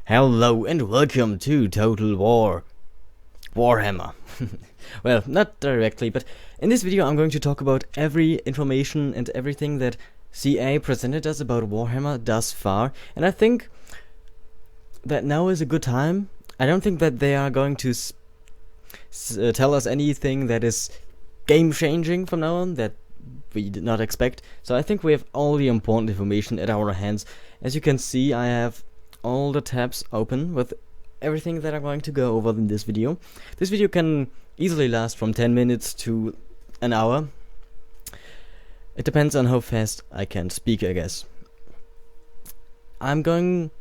Hello and welcome to Total War Warhammer. Well, not directly, but in this video I'm going to talk about every information and everything that CA presented us about Warhammer thus far, and I think that now is a good time. I don't think that they are going to tell us anything that is game-changing from now on that we did not expect, so I think we have all the important information at our hands. As you can see, I have all the tabs open with everything that I'm going to go over in this video. This video can easily last from 10 minutes to an hour. It depends on how fast I can speak, I guess. I'm going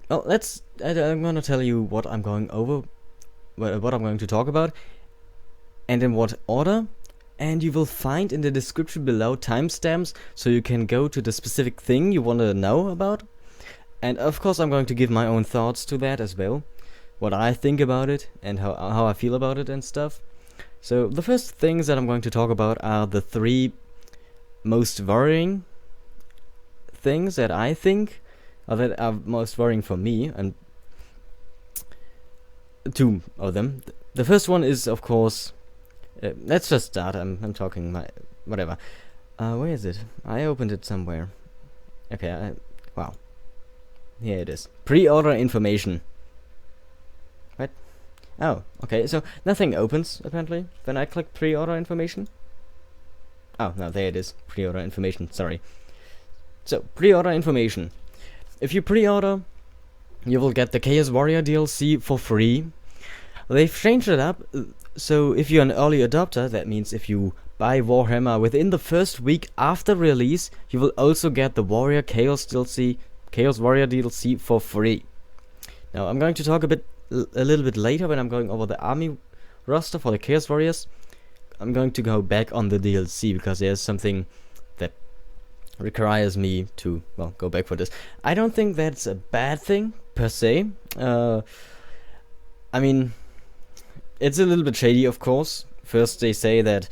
to tell you what I'm going over, what I'm going to talk about, and in what order. And you will find in the description below timestamps, so you can go to the specific thing you want to know about. And of course I'm going to give my own thoughts to that as well, what I think about it and how I feel about it and stuff. So the first things that I'm going to talk about are the three most worrying things that I think that are most worrying for me, and two of them. The first one is, of course, let's just start. I'm talking my whatever. Where is it? I opened it somewhere. Okay. Wow. Here it is. Pre-order information. What? Oh, okay. So nothing opens apparently. Then I click pre-order information. Oh no, there it is. Pre-order information. Sorry. So pre-order information. If you pre-order, you will get the Chaos Warrior DLC for free. They've changed it up. So if you're an early adopter, that means if you buy Warhammer within the first week after release, you will also get the Warrior Chaos Warrior DLC for free. Now I'm going to talk a little bit later when I'm going over the army roster for the Chaos Warriors. I'm going to go back on the DLC because there's something that requires me to, well, go back for this. I don't think that's a bad thing per se. I mean, it's a little bit shady, of course. First they say that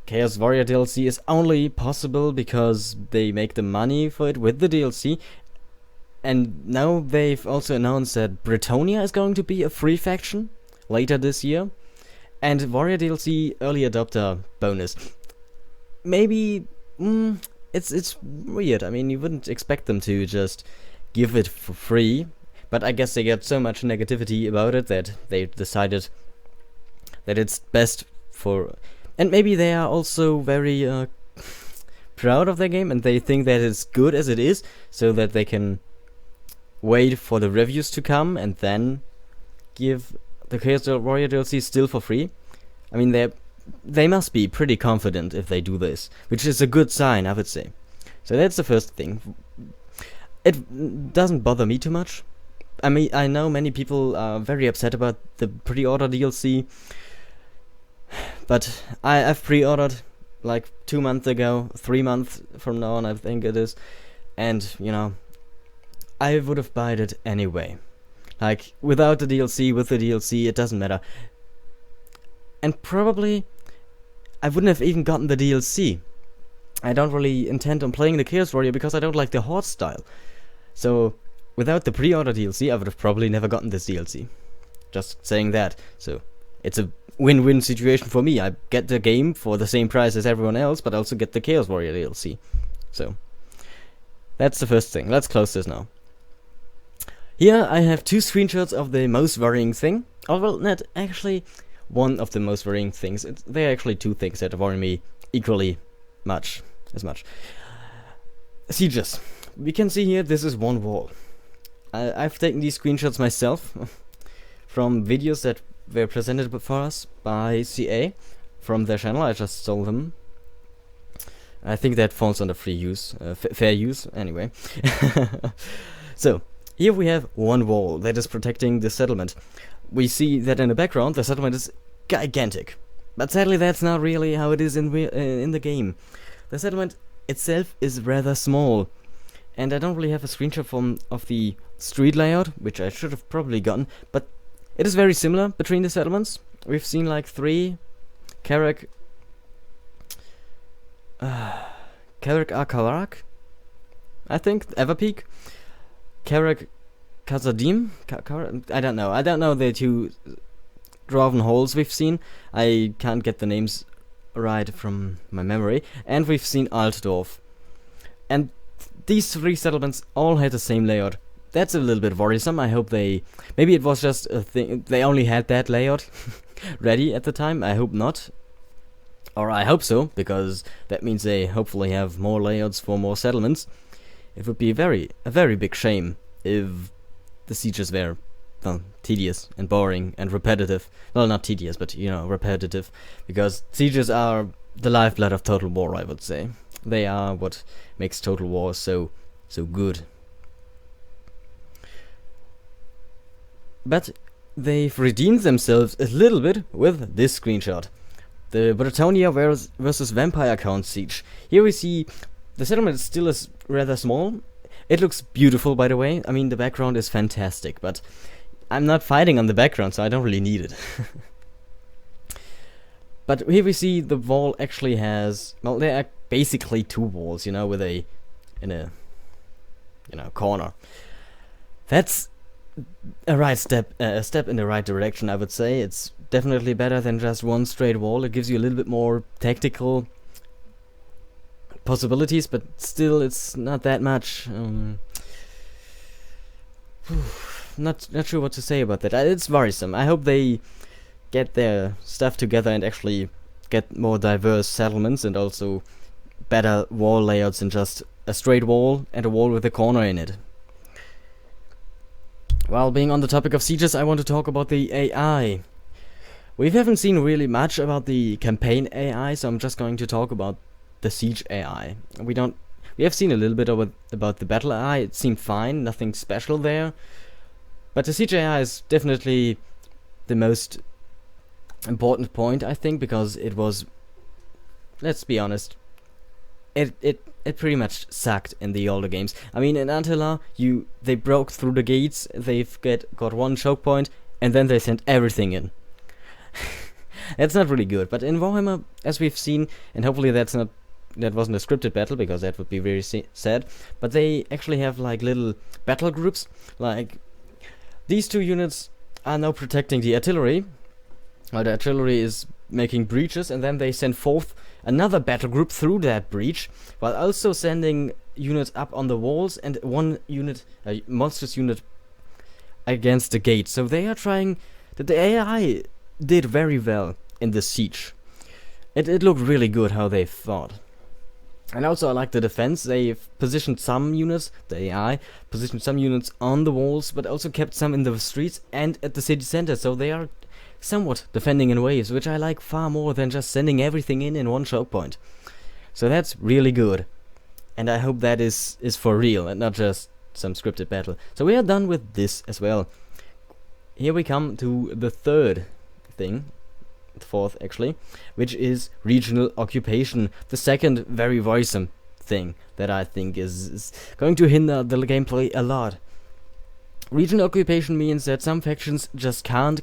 Chaos Warrior DLC is only possible because they make the money for it with the DLC. And now they've also announced that Bretonnia is going to be a free faction later this year. And Warrior DLC early adopter bonus. Maybe it's weird. I mean, you wouldn't expect them to just give it for free, but I guess they get so much negativity about it that they decided that it's best for, and maybe they are also very proud of their game and they think that it's good as it is, so that they can wait for the reviews to come and then give the Chaos Warrior DLC still for free. I mean, they must be pretty confident if they do this, which is a good sign, I would say. So that's the first thing. It doesn't bother me too much. I mean, I know many people are very upset about the pre-order DLC, but I've pre-ordered like 2 months ago, 3 months from now on I think it is, and you know, I would have bought it anyway. Like, without the DLC, with the DLC, it doesn't matter. And probably I wouldn't have even gotten the DLC. I don't really intend on playing the Chaos Warrior because I don't like the Horde style. So without the pre-order DLC, I would have probably never gotten this DLC. Just saying that. So it's a win-win situation for me. I get the game for the same price as everyone else, but also get the Chaos Warrior DLC. So that's the first thing. Let's close this now. Here I have 2 screenshots of the most worrying thing. Oh, well, not actually one of the most worrying things. There are actually 2 things that worry me equally much. Sieges. We can see here this is one wall. I've taken these screenshots myself from videos that were presented for us by CA from their channel. I just stole them. I think that falls under free use, fair use, anyway. So here we have one wall that is protecting the settlement. We see that in the background the settlement is gigantic, but sadly that's not really how it is in the game. The settlement itself is rather small, and I don't really have a screenshot of the street layout, which I should have probably gotten, but it is very similar between the settlements. We've seen like 3 Carrack Akarak, I think, Everpeak, Carrack Kazadim? I don't know. I don't know the two Dwarven holes we've seen. I can't get the names right from my memory. And we've seen Altdorf. And these three settlements all had the same layout. That's a little bit worrisome. I hope maybe it was just a thing, they only had that layout ready at the time. I hope not. Or I hope so, because that means they hopefully have more layouts for more settlements. It would be a very big shame if the sieges were, well, tedious and boring and repetitive. Well, not tedious, but, repetitive. Because sieges are the lifeblood of Total War, I would say. They are what makes Total War so good. But they've redeemed themselves a little bit with this screenshot. The Bretonnia versus Vampire Count siege. Here we see the settlement still is rather small. It looks beautiful, by the way. I mean, the background is fantastic, but I'm not fighting on the background, so I don't really need it. But here we see the wall actually has, well, there are basically two walls, with a corner. That's a step in the right direction, I would say. It's definitely better than just one straight wall. It gives you a little bit more tactical possibilities, but still it's not that much. Not sure what to say about that. It's worrisome. I hope they get their stuff together and actually get more diverse settlements and also better wall layouts than just a straight wall and a wall with a corner in it. While being on the topic of sieges, I want to talk about the AI. We haven't seen really much about the campaign AI, so I'm just going to talk about the siege AI. We have seen a little bit about the battle AI. It seemed fine, nothing special there. But the siege AI is definitely the most important point, I think, because it was, let's be honest, it pretty much sucked in the older games. I mean, in Antilla, they broke through the gates, they've got one choke point, and then they sent everything in. That's not really good. But in Warhammer, as we've seen, and hopefully that wasn't a scripted battle, because that would be very sad, but they actually have like little battle groups. Like, these two units are now protecting the artillery, or the artillery is making breaches, and then they send forth another battle group through that breach, while also sending units up on the walls and one unit, a monstrous unit, against the gate. So they are trying. The AI did very well in the siege. It looked really good how they fought. And also I like the defense. They've positioned some units, the AI positioned some units on the walls, but also kept some in the streets and at the city center, so they are somewhat defending in waves, which I like far more than just sending everything in one choke point. So that's really good. And I hope that is for real and not just some scripted battle. So we are done with this as well. Here we come to the third thing, the fourth actually, which is regional occupation. The second very worrisome thing that I think is going to hinder the gameplay a lot. Regional occupation means that some factions just can't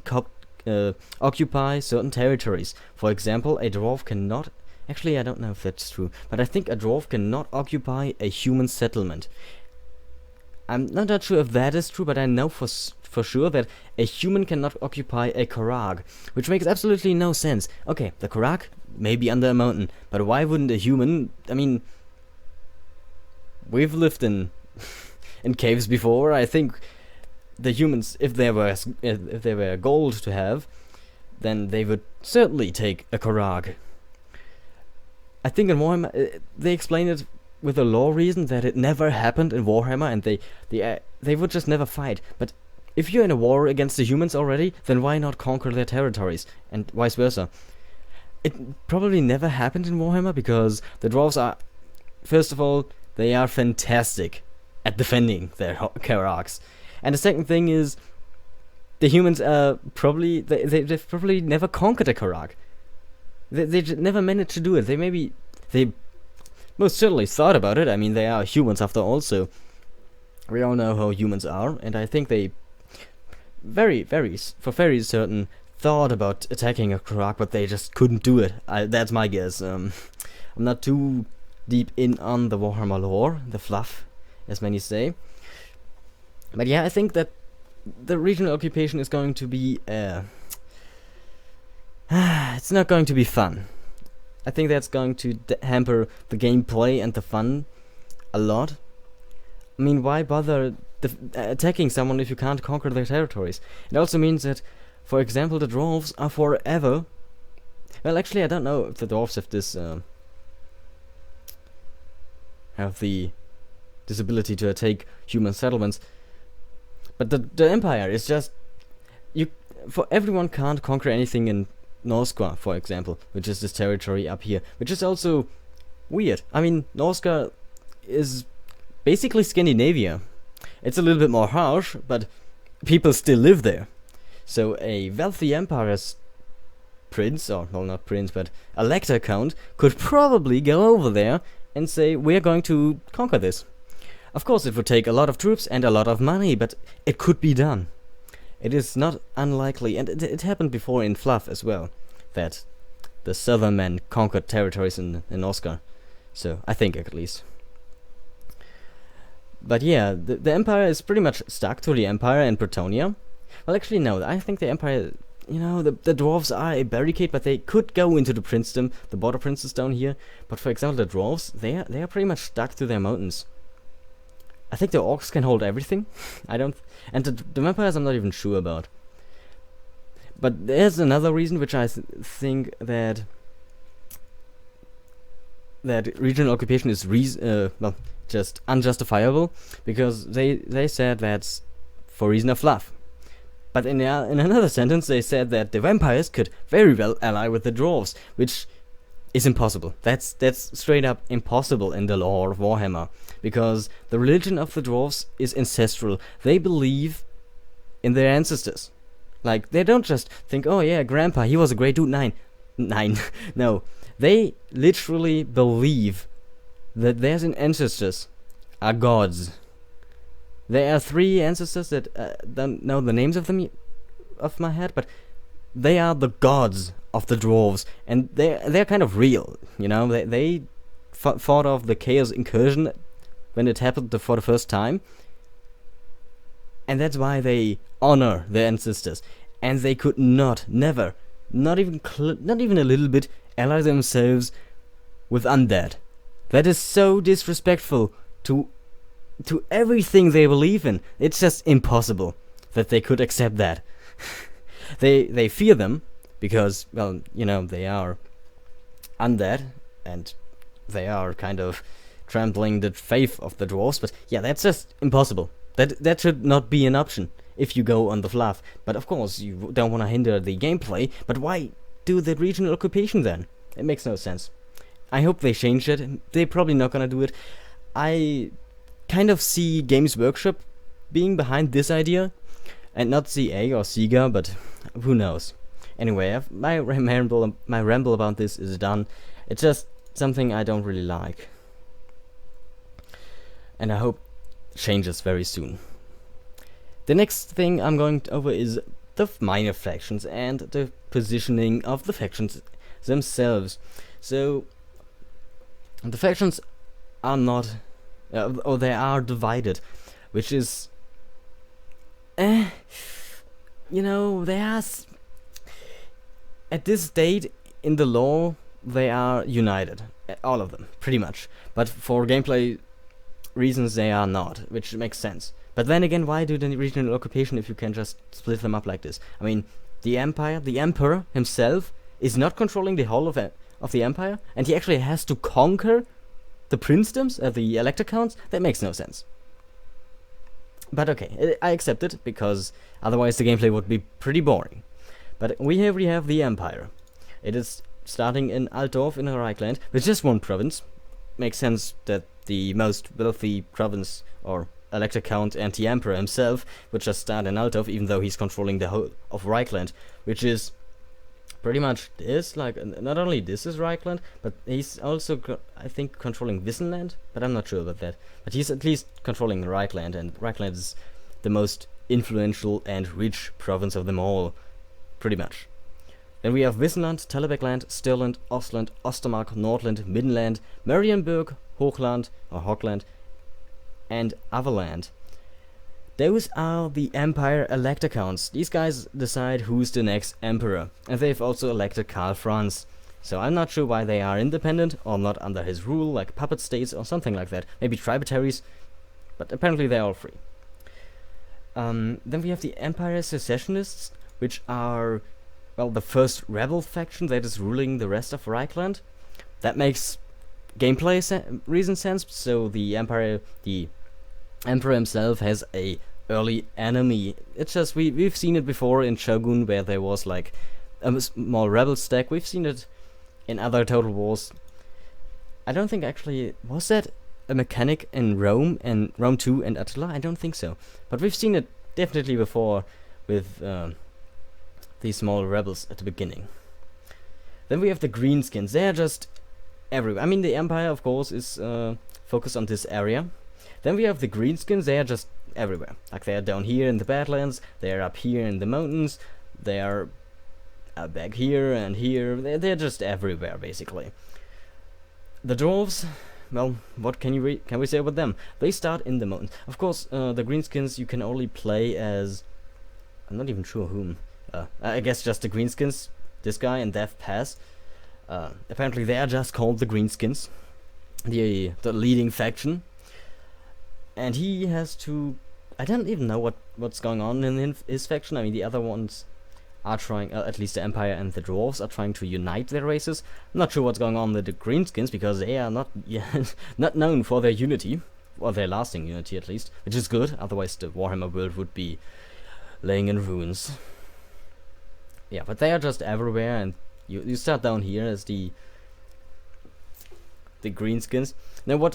occupy certain territories. For example, a dwarf cannot... Actually, I don't know if that's true, but I think a dwarf cannot occupy a human settlement. I'm not sure if that is true, but I know for sure that a human cannot occupy a Karag, which makes absolutely no sense. Okay, the Karag may be under a mountain, but why wouldn't a human... I mean, we've lived in caves before. I think the humans, if there were gold to have, then they would certainly take a Karag. I think in Warhammer they explain it with a lore reason that it never happened in Warhammer, and they would just never fight. But if you're in a war against the humans already, then why not conquer their territories, and vice versa? It probably never happened in Warhammer because the dwarves are, first of all, they are fantastic at defending their Karags. And the second thing is, the humans are probably, they've probably never conquered a Karag. They never managed to do it. They most certainly thought about it. I mean, they are humans after all, so we all know how humans are, and I think they very certain thought about attacking a Karag, but they just couldn't do it. That's my guess. I'm not too deep in on the Warhammer lore, the fluff, as many say. But yeah, I think that the regional occupation is going to be it's not going to be fun. I think that's going to hamper the gameplay and the fun a lot. I mean, why bother attacking someone if you can't conquer their territories? It also means that, for example, the dwarves are forever... Well, actually, I don't know if the dwarves have this... this ability to attack human settlements. But the Empire is just... everyone can't conquer anything in Norska, for example, which is this territory up here, which is also weird. I mean, Norska is basically Scandinavia. It's a little bit more harsh, but people still live there. So a wealthy empire's prince, or well, not prince, but elector count, could probably go over there and say, we're going to conquer this. Of course, it would take a lot of troops and a lot of money, but it could be done. It is not unlikely, and it happened before in Fluff as well, that the southern men conquered territories in Oscar. So, I think at least. But yeah, the Empire is pretty much stuck to the Empire and Bretonnia. Well, actually no, I think the Empire, you know, the dwarves are a barricade, but they could go into the princedom, the border princes down here. But for example, the dwarves, they are pretty much stuck to their mountains. I think the orcs can hold everything. And the vampires I'm not even sure about. But there's another reason which I think that regional occupation is well, just unjustifiable, because they said that's for reason of fluff. But in another sentence they said that the vampires could very well ally with the dwarves, which is impossible. That's straight up impossible in the lore of Warhammer, because the religion of the dwarves is ancestral. They believe in their ancestors. Like, they don't just think, oh yeah, grandpa, he was a great dude. Nine. No, they literally believe that their ancestors are gods. There are 3 ancestors that don't know the names of them off my head, but they are the gods of the dwarves, and they're kind of real, you know. They fought off the chaos incursion when it happened for the first time, and that's why they honor their ancestors. And they could never, not even a little bit, ally themselves with undead. That is so disrespectful to everything they believe in. It's just impossible that they could accept that. They fear them because, well, you know, they are undead and they are kind of trampling the faith of the dwarves. But yeah, that's just impossible. That should not be an option if you go on the fluff. But of course, you don't want to hinder the gameplay. But why do the regional occupation then? It makes no sense. I hope they change it. They're probably not gonna do it. I kind of see Games Workshop being behind this idea, and not CA or Sega, but who knows. Anyway, my ramble about this is done. It's just something I don't really like, and I hope it changes very soon. The next thing I'm going over is the minor factions and the positioning of the factions themselves. So the factions are not, or they are divided, which is, you know, they are at this state in the lore they are united, all of them, pretty much. But for gameplay reasons they are not, which makes sense. But then again, why do the regional occupation if you can just split them up like this? I mean, the emperor himself is not controlling the whole of the empire, and he actually has to conquer the princedoms, the elector counts. That makes no sense. But okay, I accept it, because otherwise the gameplay would be pretty boring. But here we have the empire. It is starting in Altdorf in Reichland, with just one province. Makes sense that the most wealthy province, or elector count, and the emperor himself would just start in Altdorf, even though he's controlling the whole of Reichland, which is pretty much this. Like, not only this is Reichland, but he's also, I think, controlling Wissenland, but I'm not sure about that. But he's at least controlling Reichland, and Reichland is the most influential and rich province of them all, pretty much. Then we have Wissenland, Telebeckland, Stirland, Ostland, Ostermark, Nordland, Middenland, Marienburg, Hochland, or Hochland, and Averland. Those are the Empire elect accounts. These guys decide who's the next emperor, and they've also elected Karl Franz. So I'm not sure why they are independent or not under his rule, like puppet states or something like that. Maybe tributaries, but apparently they're all free. Then we have the Empire Secessionists, which are, well, the first rebel faction that is ruling the rest of Reichland. That makes gameplay reason sense. So the emperor himself has a early enemy. It's just we've seen it before in Shogun, where there was like a small rebel stack. We've seen it in other Total Wars. I don't think actually was that a mechanic in Rome and Rome 2 and Attila. I don't think so, but we've seen it definitely before with these small rebels at the beginning. Then we have the Greenskins. They're just everywhere. I mean, the Empire, of course, is focused on this area. Then we have the Greenskins. They are just everywhere. Like, they are down here in the Badlands. They are up here in the mountains. They are back here and here. They're just everywhere, basically. The Dwarves, well, what can we say about them? They start in the mountains. Of course, the Greenskins you can only play as, I'm not even sure whom. I guess just the Greenskins, this guy and Death Pass. Apparently they are just called the Greenskins, the leading faction. And he has to, I don't even know what's going on in his faction. I mean, the other ones are trying, at least the Empire and the Dwarves are trying to unite their races. I'm not sure what's going on with the Greenskins, because they are not not known for their unity, or their lasting unity at least, which is good. Otherwise the Warhammer world would be laying in ruins. Yeah, but they are just everywhere, and you start down here as the Greenskins. Now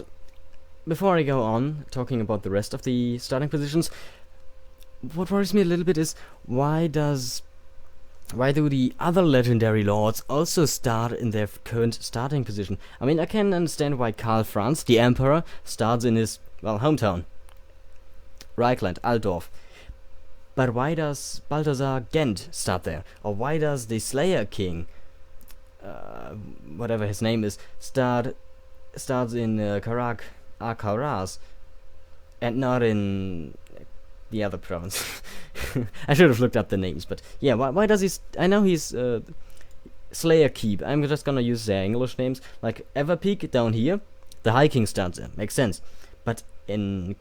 before I go on talking about the rest of the starting positions, what worries me a little bit is why do the other legendary lords also start in their current starting position? I mean, I can understand why Karl Franz, the emperor, starts in his, well, hometown, Reichland, Altdorf. But why does Balthasar Gent start there? Or why does the Slayer King, whatever his name is, starts in Karaz, and not in the other province? I should have looked up the names, but yeah, why does he? I know he's Slayer Keep. I'm just gonna use their English names, like Everpeak down here. The High King starts there, makes sense. But in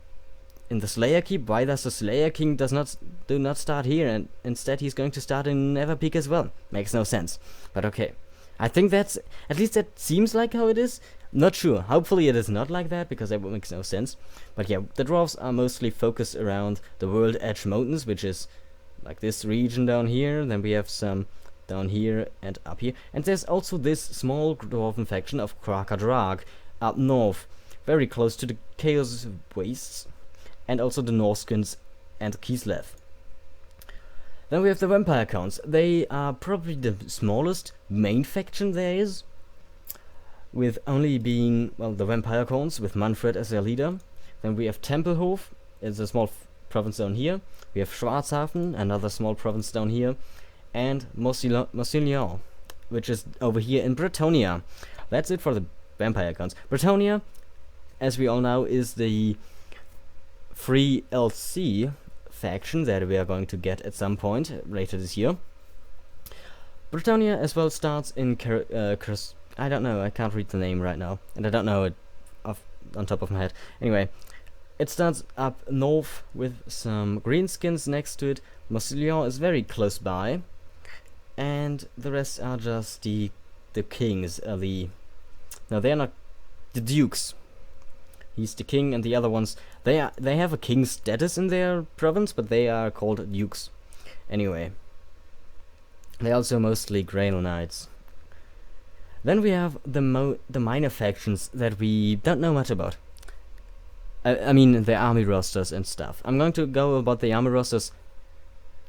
the Slayer Keep, why does the Slayer King do not start here, and instead he's going to start in Everpeak as well? Makes no sense. But okay, I think at least that seems like how it is. Not sure. Hopefully it is not like that, because that makes no sense. But yeah, the Dwarves are mostly focused around the World Edge Mountains, which is like this region down here. Then we have some down here and up here. And there's also this small Dwarven faction of Krakadrag up north, very close to the Chaos Wastes, and also the Norskins and Kislev. Then we have the Vampire Counts. They are probably the smallest main faction there is, with only being, well, the Vampire Counts with Manfred as their leader. Then we have Tempelhof, it's a small province down here. We have Schwarzhafen, another small province down here, and Mousillon, which is over here in Bretonnia. That's it for the Vampire Counts. Bretonnia, as we all know, is the free LC faction that we are going to get at some point later this year. Bretonnia as well starts in I don't know, I can't read the name right now, and I don't know it on top of my head. Anyway, it starts up north with some Greenskins next to it. Mousillon is very close by, and the rest are just the kings. No, they are not the dukes. He's the king, and the other ones, they have a king's status in their province, but they are called dukes. Anyway, they're also mostly Grail Knights. Then we have the minor factions that we don't know much about. I mean, the army rosters and stuff. I'm going to go about the army rosters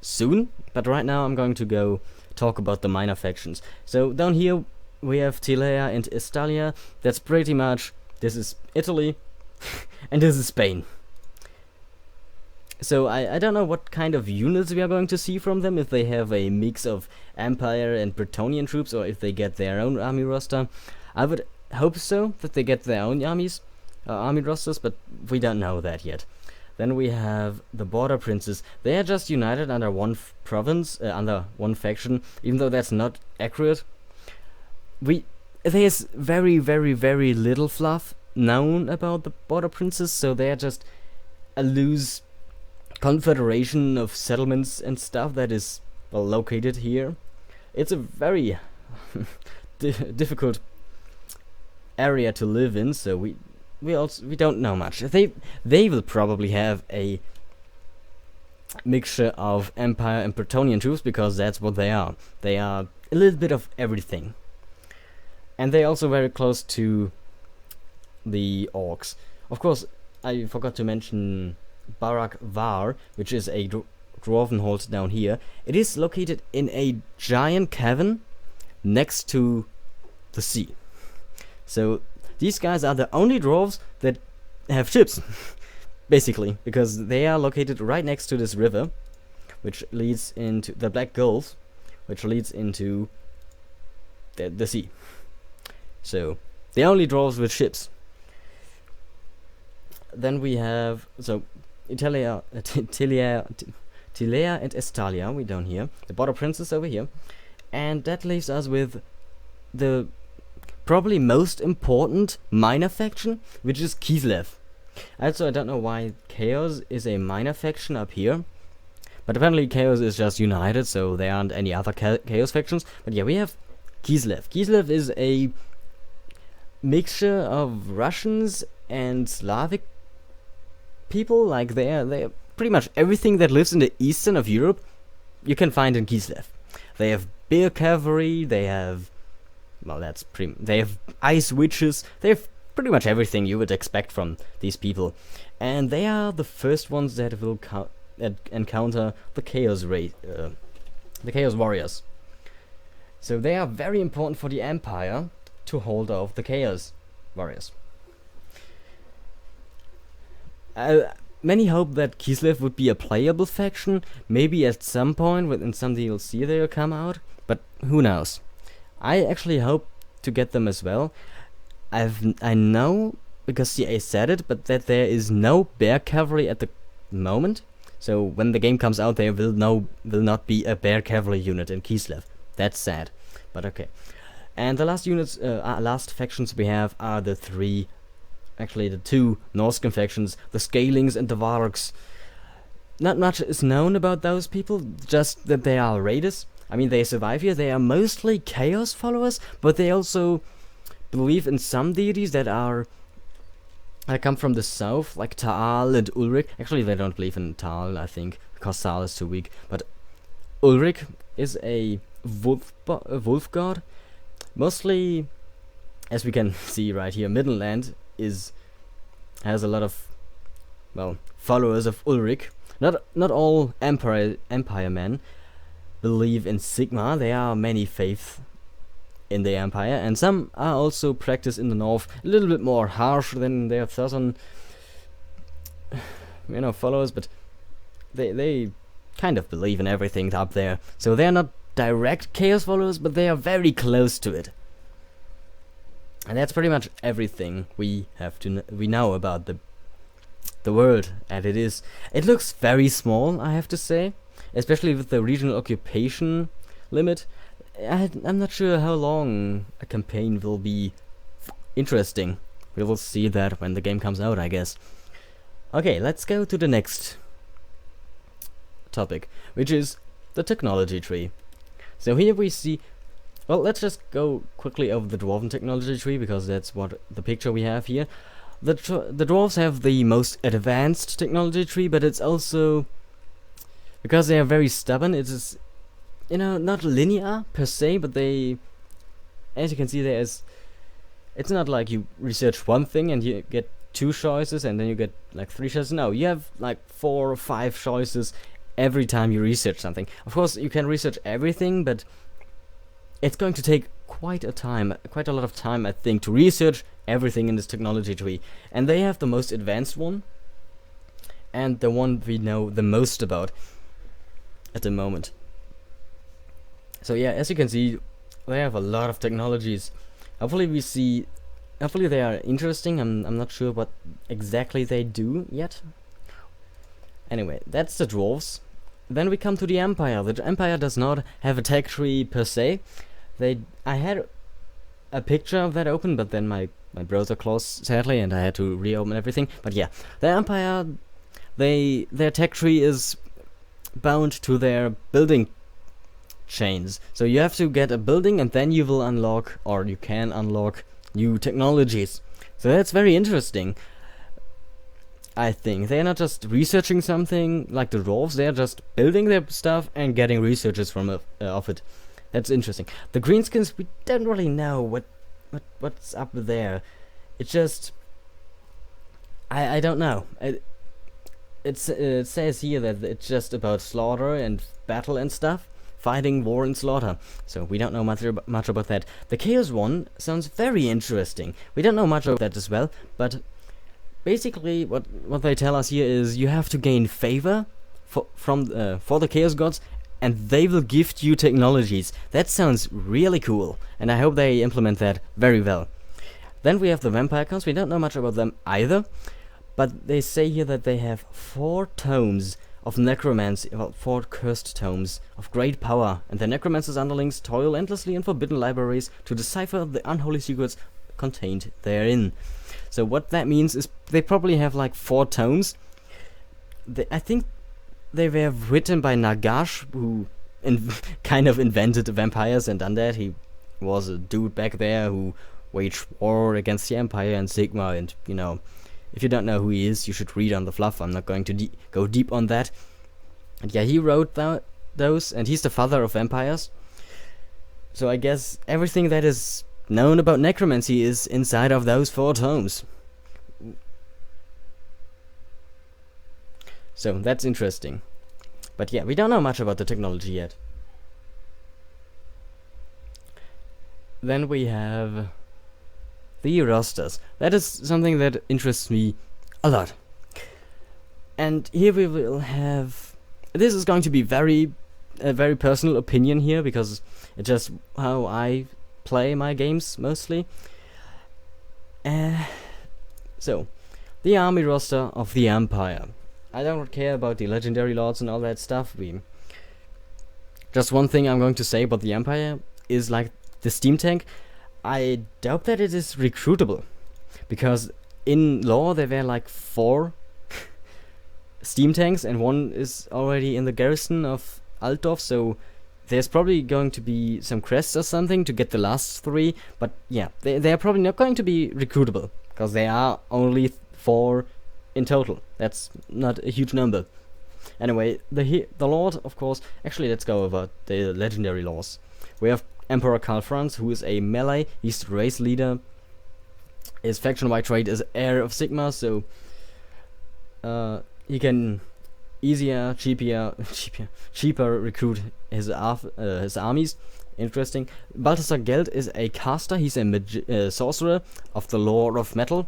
soon, but right now I'm going to go talk about the minor factions. So down here we have Tilea and Estalia. That's pretty much, this is Italy, and this is Spain. So I don't know what kind of units we are going to see from them, if they have a mix of Empire and Bretonnian troops, or if they get their own army roster. I would hope so, that they get their own army rosters, but we don't know that yet. Then we have the Border Princes. They are just united under one province, under one faction, even though that's not accurate. There's very, very, very little fluff known about the Border Princes, so they are just a loose confederation of settlements and stuff that is, well, located here. It's a very difficult area to live in, so we don't know much. They will probably have a mixture of Empire and Bretonnian troops, because that's what they are. They are a little bit of everything. And they're also very close to the Orcs. Of course, I forgot to mention Barak Var, which is a Dwarven hold down here. It is located in a giant cavern next to the sea. So these guys are the only dwarves that have ships, basically, because they are located right next to this river, which leads into the Black Gulf, which leads into the sea. So the only dwarves with ships. Then we have Tilea and Estalia, we down here. The Border Princes over here. And that leaves us with the probably most important minor faction, which is Kislev. Also, I don't know why Chaos is a minor faction up here. But apparently Chaos is just united, so there aren't any other Chaos factions. But yeah, we have Kislev. Kislev is a mixture of Russians and Slavic people. Like they're pretty much everything that lives in the eastern of Europe you can find in Kislev. They have bear cavalry, they have, well, they have ice witches, they have pretty much everything you would expect from these people. And they are the first ones that will encounter the Chaos the Chaos Warriors. So they are very important for the Empire to hold off the Chaos Warriors. Many hope that Kislev would be a playable faction, maybe at some point within some DLC they'll come out, but who knows. I actually hope to get them as well. I know, because CA said it, but that there is no bear cavalry at the moment. So when the game comes out, there will not be a bear cavalry unit in Kislev. That's sad, but okay. And the last factions we have are the two Norscan factions, the Scalings and the Vargs. Not much is known about those people, just that they are raiders. I mean, they survive here. They are mostly Chaos followers, but they also believe in some deities that come from the south, like Taal and Ulrich. Actually, they don't believe in Taal, I think, because Taal is too weak. But Ulrich is a wolf god. Mostly, as we can see right here, Middenland has a lot of, well, followers of Ulrich. Not all Empire men believe in Sigma. There are many faiths in the Empire, and some are also practiced in the north, a little bit more harsh than their southern followers, but they kind of believe in everything up there. So they are not direct Chaos followers, but they are very close to it. And that's pretty much everything we know about the world as it is. It looks very small, I have to say, especially with the regional occupation limit. I'm not sure how long a campaign will be interesting. We will see that when the game comes out, I guess. Okay, let's go to the next topic, which is the technology tree. So here we see, well, let's just go quickly over the Dwarven technology tree, because that's what the picture we have here. The Dwarves have the most advanced technology tree, but it's also, because they are very stubborn, it is, not linear per se, but they, as you can see, it's not like you research one thing and you get 2 choices and then you get like 3 choices. No, you have like 4 or 5 choices every time you research something. Of course, you can research everything, but it's going to take quite a lot of time, I think, to research everything in this technology tree. And they have the most advanced one, and the one we know the most about at the moment. So yeah, as you can see, they have a lot of technologies. Hopefully they are interesting. I'm not sure what exactly they do yet. Anyway, that's the dwarves. Then we come to the Empire. The Empire does not have a tech tree per se. I had a picture of that open, but then my browser closed sadly, and I had to reopen everything. But yeah, the Empire, their tech tree is bound to their building chains. So you have to get a building, and then you will unlock, or you can unlock, new technologies. So that's very interesting. I think they're not just researching something like the dwarves, they're just building their stuff and getting researches from of it. That's interesting. The Greenskins, we don't really know what's up there. It's just, I don't know. It says here that it's just about slaughter and battle and stuff, fighting, war and slaughter. So we don't know much about that. The Chaos one sounds very interesting. We don't know much about that as well, but basically what they tell us here is you have to gain favor for the Chaos Gods, and they will gift you technologies. That sounds really cool, and I hope they implement that very well. Then we have the Vampire Counts. We don't know much about them either, but they say here that they have 4 tomes of necromancy, 4 cursed tomes of great power, and the necromancers' underlings toil endlessly in forbidden libraries to decipher the unholy secrets contained therein. So what that means is they probably have like 4 tomes. I think they were written by Nagash, who kind of invented the vampires and undead. He was a dude back there who waged war against the Empire and Sigma, and you know, if you don't know who he is, you should read on the fluff. I'm not going to go deep on that. And yeah, he wrote those, and he's the father of vampires. So I guess everything that is known about necromancy is inside of those 4 tomes. So that's interesting. But yeah, we don't know much about the technology yet. Then we have the rosters. That is something that interests me a lot. And here we will have... This is going to be a very personal opinion here, because it's just how I play my games mostly. So, the army roster of the Empire. I don't care about the legendary lords and all that stuff. Just one thing I'm going to say about the Empire is like the steam tank. I doubt that it is recruitable, because in lore there were like 4 steam tanks, and one is already in the garrison of Altdorf, so there's probably going to be some crests or something to get the last 3, but yeah, they are probably not going to be recruitable, because there are only 4 in total. That's not a huge number. Anyway, the Lord, of course. Actually, let's go over the legendary lords. We have Emperor Karl Franz, who is a melee. He's the race leader. His faction by trade is heir of Sigma, so he can cheaper recruit his armies. Interesting. Balthasar Geld is a caster. He's a sorcerer of the Lord of Metal.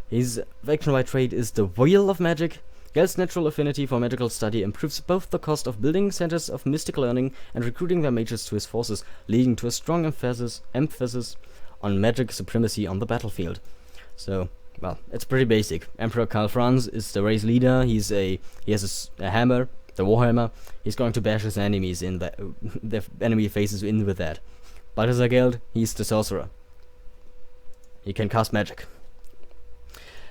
His faction by trade is the Wheel of Magic. Geld's natural affinity for magical study improves both the cost of building centers of mystic learning and recruiting their mages to his forces, leading to a strong emphasis on magic supremacy on the battlefield. So, well, it's pretty basic. Emperor Karl Franz is the race leader. He has a hammer, the Warhammer. He's going to bash his enemies in the enemy faces in with that. Balthasar Geld, he's the sorcerer. He can cast magic.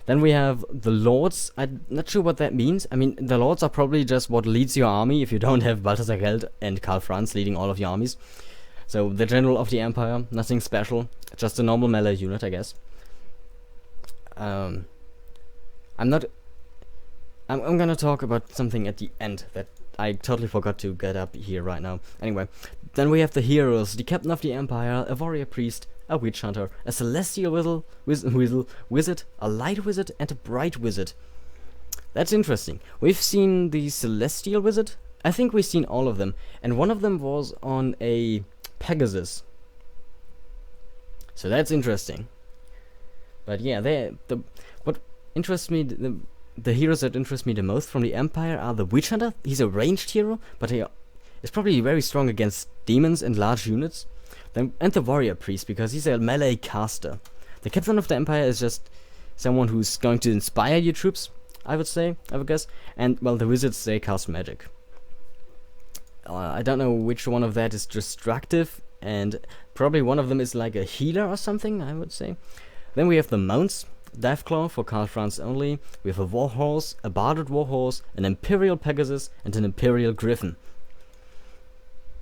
Then we have the Lords. I'm not sure what that means. I mean, the Lords are probably just what leads your army if you don't have Balthasar Geld and Karl Franz leading all of your armies. So, the General of the Empire, nothing special. Just a normal melee unit, I guess. I'm gonna talk about something at the end that I totally forgot to get up here right now. Anyway, then we have the heroes, the captain of the Empire, a warrior priest, a witch hunter, a celestial wizard, a light wizard, and a bright wizard. That's interesting. We've seen the celestial wizard. I think we've seen all of them, and one of them was on a Pegasus. So that's interesting. But yeah, what interests me, the heroes that interest me the most from the Empire are the Witch Hunter. He's a ranged hero, but he is probably very strong against demons and large units. And the Warrior Priest, because he's a melee caster. The Captain of the Empire is just someone who's going to inspire your troops. I would guess. And, well, the wizards, they cast magic. I don't know which one of that is destructive, and probably one of them is like a healer or something, I would say. Then we have the mounts. Deathclaw for Karl Franz only. We have a warhorse, a barded warhorse, an imperial pegasus, and an imperial griffin.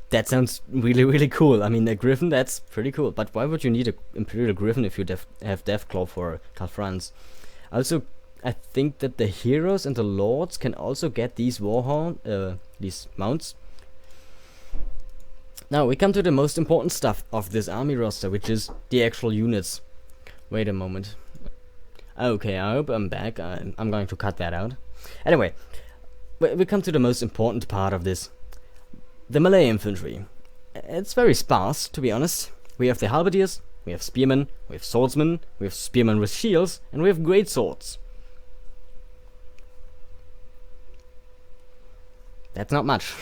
That sounds really, really cool. I mean, a griffin, that's pretty cool. But why would you need an imperial griffin if you have Deathclaw for Karl Franz? Also, I think that the heroes and the lords can also get these these mounts. Now, we come to the most important stuff of this army roster, which is the actual units. Wait a moment. Okay, I hope I'm back. I'm going to cut that out. Anyway, we come to the most important part of this. The melee infantry. It's very sparse, to be honest. We have the halberdiers, we have spearmen, we have swordsmen, we have spearmen with shields, and we have great swords. That's not much,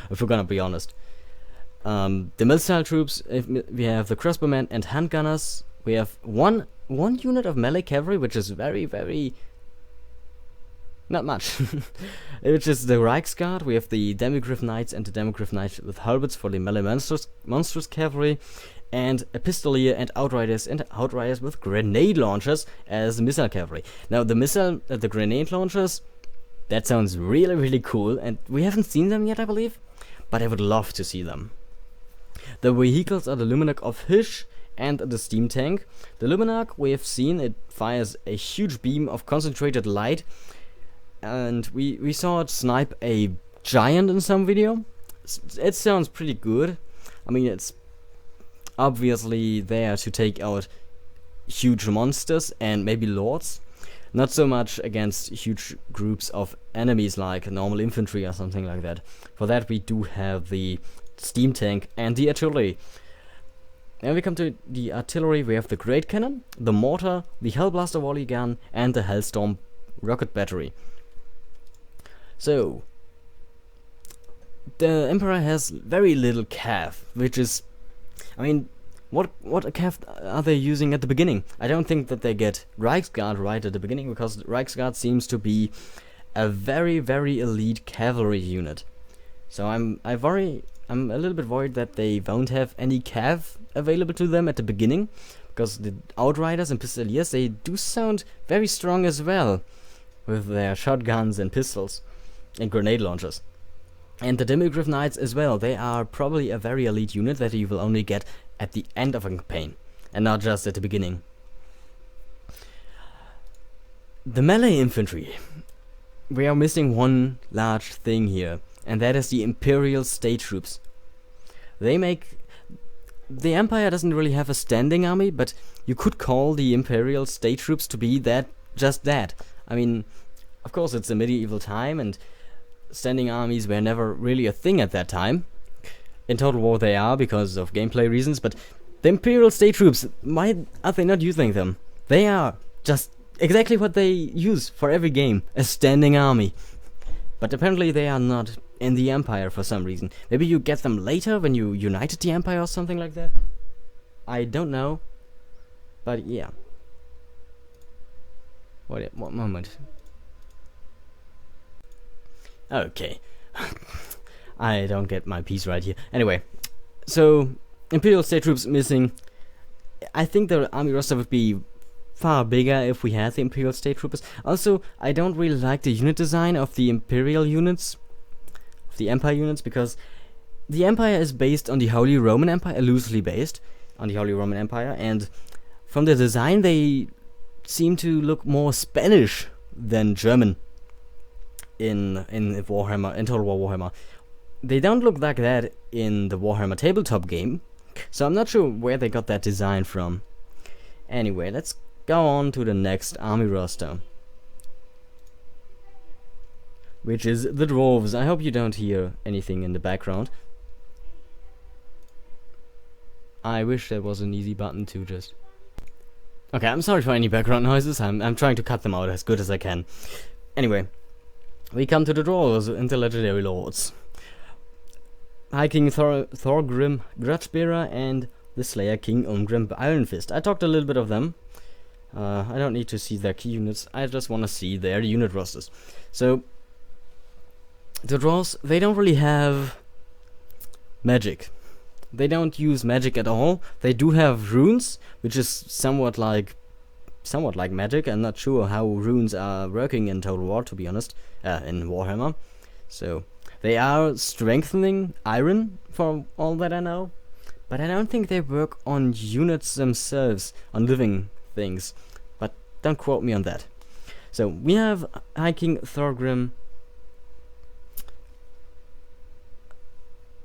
if we're gonna be honest. The mill-style troops, we have the crossbowmen and handgunners. We have one unit of melee cavalry, which is very, very... not much. Which is the Reichsguard. We have the Demigryph Knights and the Demigryph Knights with halberds for the melee monstrous cavalry. And a Pistolier and Outriders with grenade launchers as missile cavalry. Now, the grenade launchers, that sounds really, really cool. And we haven't seen them yet, I believe. But I would love to see them. The vehicles are the Luminarch of Hysh and the steam tank. The Luminarch, we have seen, it fires a huge beam of concentrated light, and we saw it snipe a giant in some video. It sounds pretty good. I mean, it's obviously there to take out huge monsters and maybe lords, not so much against huge groups of enemies like normal infantry or something like that. For that we do have the steam tank and the artillery. Then we come to the artillery. We have the great cannon, the mortar, the hellblaster volley gun, and the hellstorm rocket battery. So the Emperor has very little cav, which is, I mean, what cav are they using at the beginning? I don't think that they get Reichsguard right at the beginning, because Reichsguard seems to be a very, very elite cavalry unit. So I'm a little bit worried that they won't have any cav available to them at the beginning, because the Outriders and Pistoliers, they do sound very strong as well, with their shotguns and pistols and grenade launchers. And the Demigryph Knights as well, they are probably a very elite unit that you will only get at the end of a campaign, and not just at the beginning. The melee infantry. We are missing one large thing here, and that is the Imperial State Troops. The Empire doesn't really have a standing army, but you could call the Imperial State Troops to be just that. I mean, of course it's a medieval time, and standing armies were never really a thing at that time. In Total War they are, because of gameplay reasons, but the Imperial State Troops, why are they not using them? They are just exactly what they use for every game, a standing army. But apparently they are not in the Empire for some reason. Maybe you get them later when you united the Empire or something like that? I don't know. But yeah. What moment? Okay. I don't get my piece right here. Anyway, so Imperial State Troops missing. I think the army roster would be far bigger if we had the Imperial State Troopers. Also, I don't really like the unit design of the Imperial units, of the Empire units, because the Empire is based on the Holy Roman Empire, loosely based on the Holy Roman Empire, and from the design they seem to look more Spanish than German in Warhammer, in Total War Warhammer. They don't look like that in the Warhammer tabletop game, so I'm not sure where they got that design from. Anyway, let's go on to the next army roster, which is the Dwarves. I hope you don't hear anything in the background. I wish there was an easy button to just... Okay, I'm sorry for any background noises. I'm trying to cut them out as good as I can. Anyway, we come to the Dwarves and the Legendary Lords. High King Thorgrim Grudgebearer and the Slayer King Ungrim Ironfist. I talked a little bit of them. I don't need to see their key units, I just want to see their unit rosters. So, the Dwarves, they don't really have magic. They don't use magic at all. They do have runes, which is somewhat like magic. I'm not sure how runes are working in Total War, to be honest, in Warhammer. So, they are strengthening iron, for all that I know. But I don't think they work on units themselves, on living things. But don't quote me on that. So, we have High King Thorgrim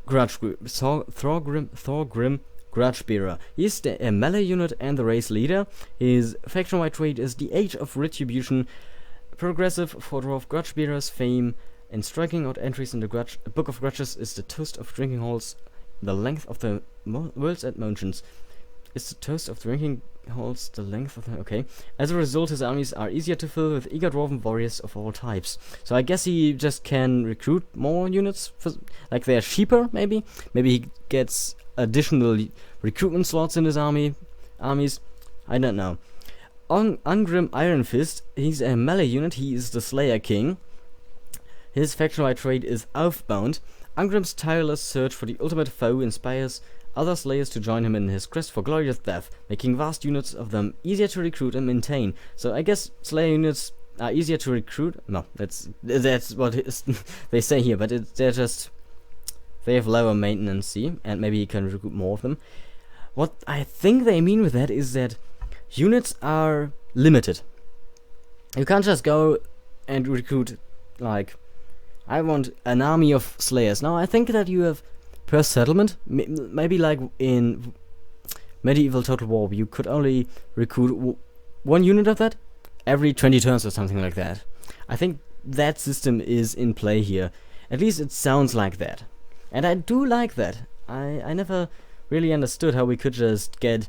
Thorgrim Grudgebearer. He's a melee unit and the race leader. His faction-wide trait is the Age of Retribution, progressive for Dwarf Grudgebearer's fame. In striking out entries in the Book of Grudges is the toast of drinking halls. The length of the world's at motions is the toast of drinking halls. The length of the As a result, his armies are easier to fill with eager dwarven warriors of all types. So I guess he just can recruit more units, like they're cheaper. Maybe he gets additional recruitment slots in his armies. I don't know. Ungrim Iron Fist. He's a melee unit. He is the Slayer King. His faction-wide trait is Oathbound. Ungrim's tireless search for the ultimate foe inspires other slayers to join him in his quest for glorious death, making vast units of them easier to recruit and maintain. So I guess slayer units are easier to recruit. No, that's what they say here, but they have lower maintenance, and maybe you can recruit more of them. What I think they mean with that is that units are limited. You can't just go and recruit, like, I want an army of slayers. Now, I think that you have per settlement, maybe like in medieval Total War, you could only recruit one unit of that every 20 turns or something like that. I think that system is in play here. At least it sounds like that. And I do like that. I never really understood how we could just get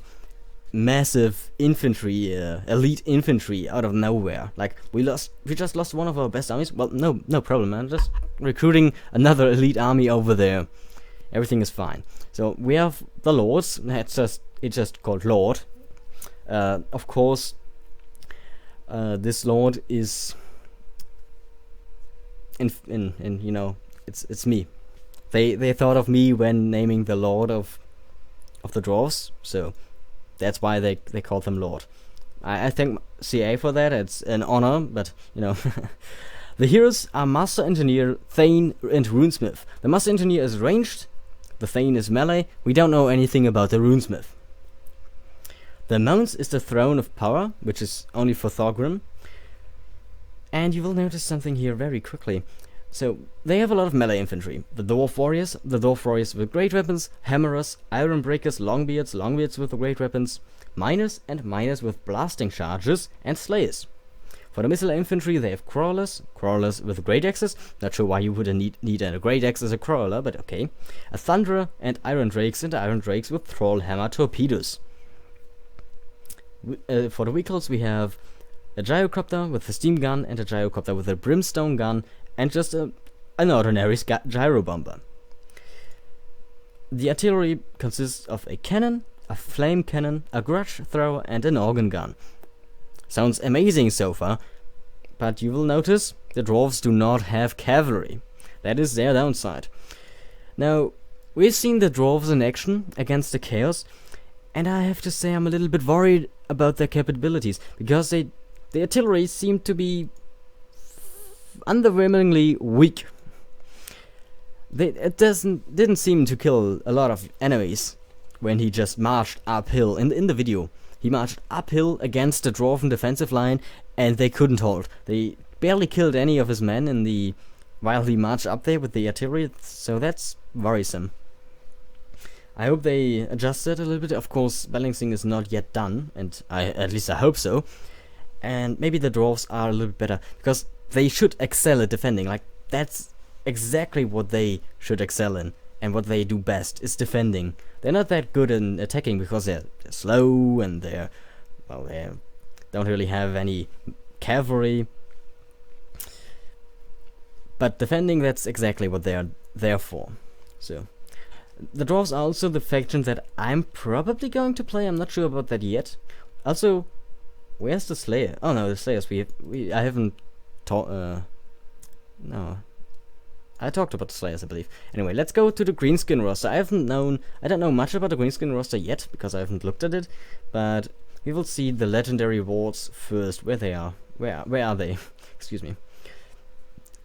massive infantry, elite infantry out of nowhere. Like, we just lost one of our best armies. Well, no problem, man. Just recruiting another elite army over there. Everything is fine. So we have the lords. It's just called lord. Of course, this lord is in you know, it's me. They thought of me when naming the lord of the dwarves. So that's why they call them lord. I thank CA for that. It's an honor, but you know. The heroes are Master Engineer, Thane, and Runesmith. The Master Engineer is ranged. The Thane is melee. We don't know anything about the Runesmith. The Mounts is the Throne of Power, which is only for Thorgrim. And you will notice something here very quickly. So, they have a lot of melee infantry. The Dwarf Warriors with great weapons, Hammerers, Iron Breakers, Longbeards with great weapons, Miners, and Miners with blasting charges, and Slayers. For the missile infantry, they have Crawlers with great axes. Not sure why you would need a great axe as a crawler, but okay. A Thunderer, and Iron Drakes with Thrall Hammer torpedoes. For the vehicles, we have a Gyrocopter with a steam gun, and a Gyrocopter with a brimstone gun, and just an ordinary gyro bomber. The artillery consists of a cannon, a flame cannon, a grudge thrower, and an organ gun. Sounds amazing so far, but you will notice the dwarves do not have cavalry. That is their downside. Now, we've seen the dwarves in action against the chaos, and I have to say I'm a little bit worried about their capabilities, because the artillery seemed to be underwhelmingly weak. It didn't seem to kill a lot of enemies when he just marched uphill. In the video, he marched uphill against the Dwarven defensive line, and they couldn't hold. They barely killed any of his men while he marched up there with the artillery, so that's worrisome. I hope they adjust it a little bit. Of course, balancing is not yet done, and at least I hope so. And maybe the dwarves are a little bit better, because they should excel at defending. Like, that's exactly what they should excel in, and what they do best is defending. They're not that good in attacking because they're slow, and they don't really have any cavalry. But defending, that's exactly what they're there for. So, the dwarves are also the faction that I'm probably going to play. I'm not sure about that yet. Also, Where's the Slayer? Oh no, the Slayers I haven't taught. No, I talked about the Slayers, I believe. Anyway, let's go to the Greenskin roster. I don't know much about the Greenskin roster yet because I haven't looked at it, but we will see the legendary wards first. Where they are? Where are they? Excuse me.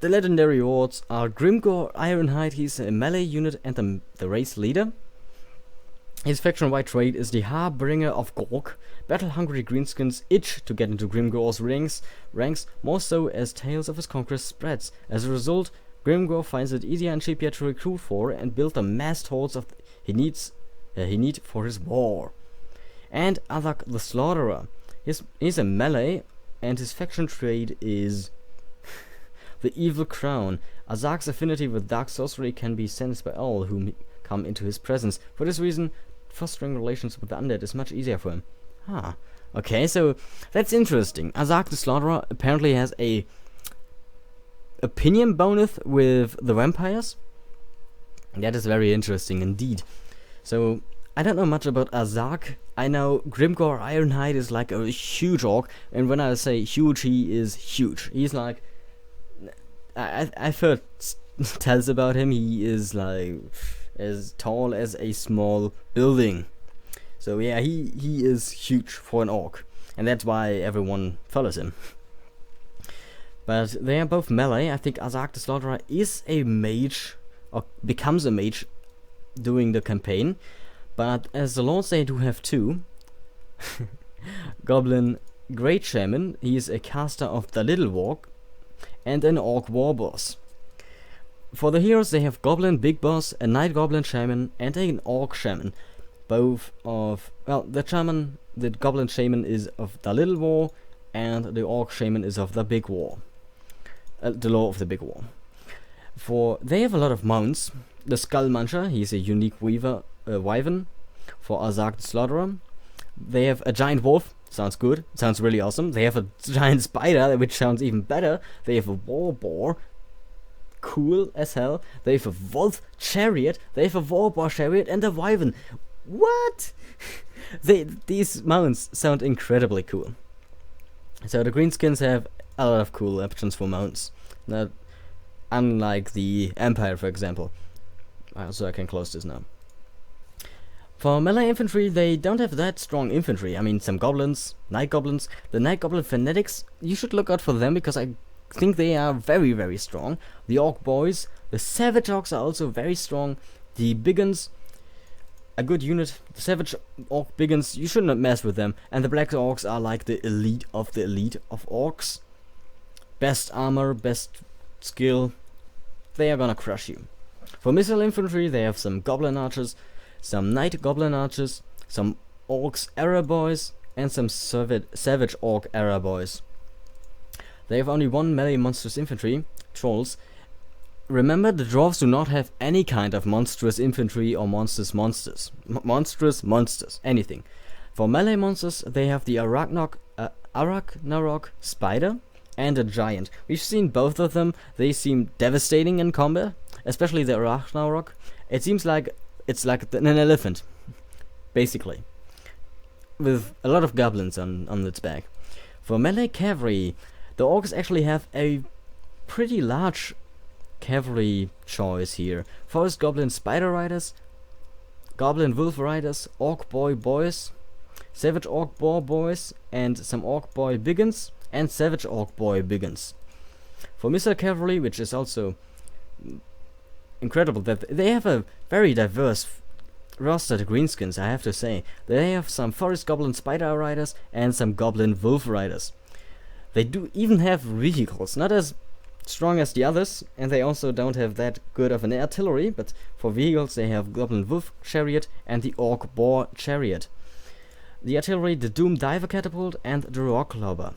The legendary wards are Grimgor Ironhide. He's a melee unit and the race leader. His faction-wide trait is the Harbinger of Gork. Battle-hungry greenskins itch to get into Grimgor's ranks, more so as tales of his conquest spreads. As a result, Grimgor finds it easier and cheaper to recruit for and build the massed hordes he need for his war. And Azak the Slaughterer. He's a melee, and his faction trait is the Evil Crown. Azak's affinity with dark sorcery can be sensed by all whom come into his presence. For this reason, fostering relations with the undead is much easier for him. Okay, so that's interesting. Azak the Slaughterer apparently has a opinion bonus with the vampires. That is very interesting indeed. So, I don't know much about Azak. I know Grimgor Ironhide is like a huge orc, and when I say huge, he is huge. He's like... I've heard tells about him. He is like as tall as a small building. So yeah, he is huge for an orc, and that's why everyone follows him. But they are both melee. I think Azak the Slaughterer is a mage, or becomes a mage during the campaign. But as the lords, they do have two. Goblin Great Shaman. He is a caster of the Little Walk. And an Orc Warboss. For the heroes, they have Goblin Big Boss, a Night Goblin Shaman, and an Orc Shaman. Both of... well, the Goblin Shaman is of the Little War, and the Orc Shaman is of the Big War. The Law of the Big War. They have a lot of mounts. The Skull Muncher, he's a unique wyvern for Azak the Slaughterer. They have a Giant Wolf. Sounds good. Sounds really awesome. They have a giant spider, which sounds even better. They have a war boar. Cool as hell. They have a wolf chariot. They have a war boar chariot and a wyvern. What? These mounts sound incredibly cool. So the greenskins have a lot of cool options for mounts. Not unlike the Empire, for example. So I can close this now. For melee infantry, they don't have that strong infantry. I mean, some goblins, night goblins. The night goblin fanatics, you should look out for them because I think they are very, very strong. The orc boys, the savage orcs are also very strong. The biggins, a good unit. The savage orc biggins, you should not mess with them. And the black orcs are like the elite of orcs. Best armor, best skill. They are gonna crush you. For missile infantry, they have some goblin archers, some Night Goblin Archers, some Orcs Era Boys, and some Savage Orc Era Boys. They have only one melee monstrous infantry, Trolls. Remember, the dwarves do not have any kind of monstrous infantry or monstrous monsters, anything. For melee monsters, they have the Arachnarok Spider and a Giant. We've seen both of them. They seem devastating in combat, especially the Arachnarok. It seems like it's like an elephant, basically, with a lot of goblins on its back. For melee cavalry, the orcs actually have a pretty large cavalry choice here. Forest Goblin Spider Riders, Goblin Wolf Riders, Orc Boy Boys, Savage Orc Boar Boys, and some Orc Boy Biggins, and Savage Orc Boy Biggins. For missile cavalry, which is also incredible that they have a very diverse roster, the greenskins, I have to say. They have some Forest Goblin Spider Riders and some Goblin Wolf Riders. They do even have vehicles, not as strong as the others, and they also don't have that good of an artillery, but for vehicles they have Goblin Wolf Chariot and the Orc Boar Chariot. The artillery, the Doom Diver Catapult, and the Rock Lobber.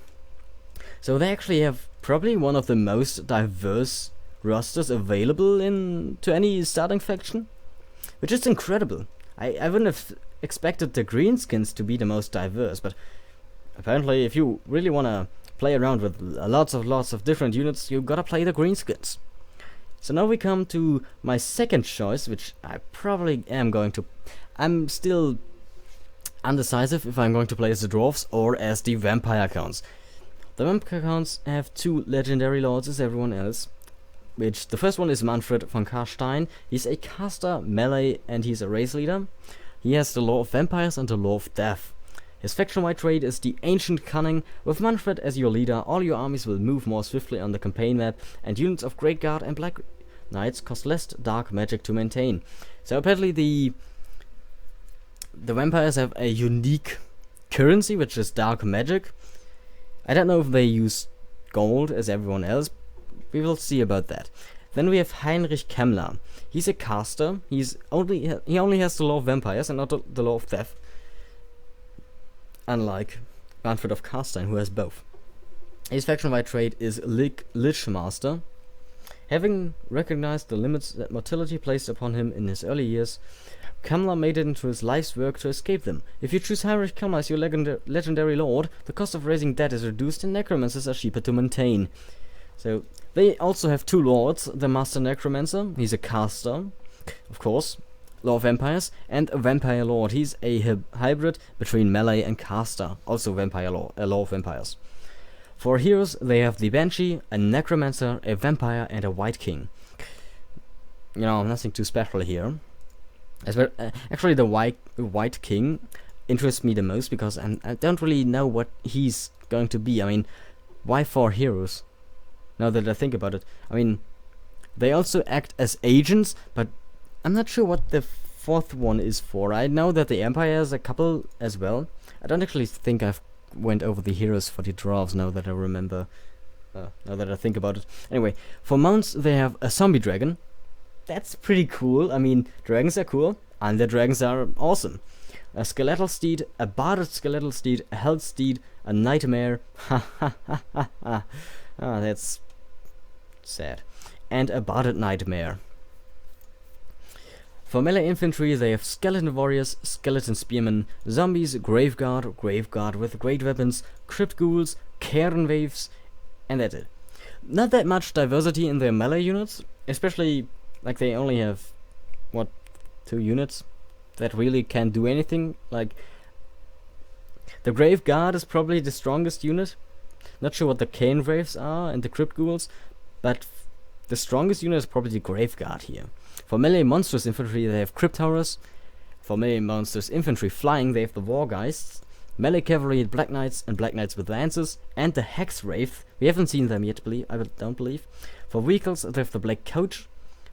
So they actually have probably one of the most diverse rosters available to any starting faction, which is incredible. I wouldn't have expected the greenskins to be the most diverse, but apparently if you really want to play around with lots of different units, you gotta play the greenskins. So now we come to my second choice, which I probably am going to... Undecisive if I'm going to play as the dwarves or as the vampire counts. The vampire counts have 2 legendary lords as everyone else, which the first one is Manfred von Karstein. He's a caster, melee, and he's a race leader. He has the Law of Vampires and the Law of Death. His faction-wide trait is the Ancient Cunning. With Manfred as your leader, all your armies will move more swiftly on the campaign map, and units of Great Guard and Black Knights cost less dark magic to maintain. So apparently the vampires have a unique currency, which is dark magic. I don't know if they use gold as everyone else. We will see about that. Then we have Heinrich Kemmler. He's a caster. He only has the Law of Vampires and not the Law of Death. Unlike Manfred of Karstein, who has both. His faction-wide trait is Lich Master. Having recognized the limits that mortality placed upon him in his early years, Kemmler made it into his life's work to escape them. If you choose Heinrich Kemmler as your legendary lord, the cost of raising dead is reduced and necromancers are cheaper to maintain. So, they also have 2 lords, the Master Necromancer, he's a caster, of course, Law of Vampires, and a Vampire Lord. He's a hybrid between melee and caster, also Vampire Law of Vampires. For heroes, they have the Banshee, a Necromancer, a Vampire, and a White King. You know, nothing too special here. Actually, the White King interests me the most because I don't really know what he's going to be. I mean, why 4 heroes? Now that I think about it. I mean, they also act as agents, but I'm not sure what the 4th one is for. I know that the Empire has a couple as well. I don't actually think I've went over the heroes for the dwarves now that I remember. Now that I think about it. Anyway, for mounts they have a zombie dragon. That's pretty cool. I mean, dragons are cool, and the dragons are awesome. A skeletal steed, a barded skeletal steed, a held steed, a nightmare. Ha ha ha ha ha. Ah, that's sad. And a barded nightmare. For melee infantry, they have skeleton warriors, skeleton spearmen, zombies, graveguard with great weapons, crypt ghouls, cairn waves, and that's it. Not that much diversity in their melee units, especially like they only have, what, 2 units that really can't do anything. Like, the graveguard is probably the strongest unit. Not sure what the cairn waves are and the crypt ghouls, but the strongest unit is probably the graveguard here. For melee monstrous infantry, they have crypt horrors. For melee monstrous infantry flying, they have the wargeists. Melee cavalry, black knights and black knights with lances, and the hex wraith. We haven't seen them yet, I don't believe. For vehicles, they have the black coach.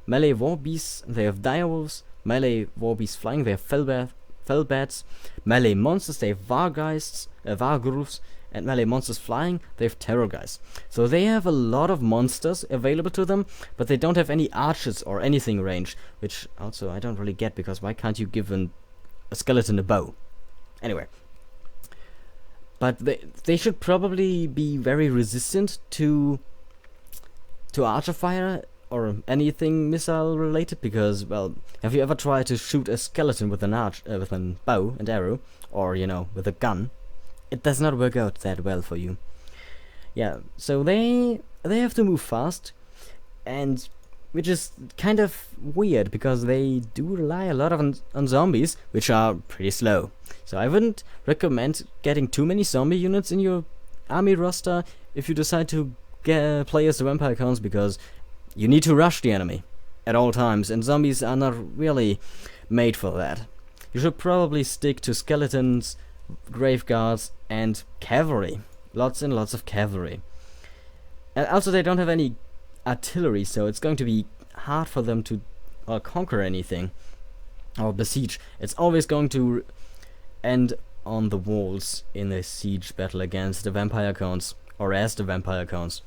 Melee war beasts, they have direwolves. Melee war beasts flying, they have fellbats. Melee monsters, they have wargeists, wargurus. And melee monsters flying, they have terror guys. So they have a lot of monsters available to them, but they don't have any archers or anything range, which also I don't really get, because why can't you give a skeleton a bow? Anyway. But they should probably be very resistant to archer fire or anything missile related, because, well, have you ever tried to shoot a skeleton with with a bow and arrow, or, you know, with a gun? It does not work out that well for you. Yeah, so they have to move fast, and which is kind of weird because they do rely a lot on zombies, which are pretty slow. So I wouldn't recommend getting too many zombie units in your army roster if you decide to play as the vampire counts, because you need to rush the enemy at all times, and zombies are not really made for that. You should probably stick to skeletons, graveguards, and cavalry. Lots and lots of cavalry. And also they don't have any artillery, so it's going to be hard for them to conquer anything or besiege. It's always going to end on the walls in a siege battle against the vampire counts, or as the vampire counts.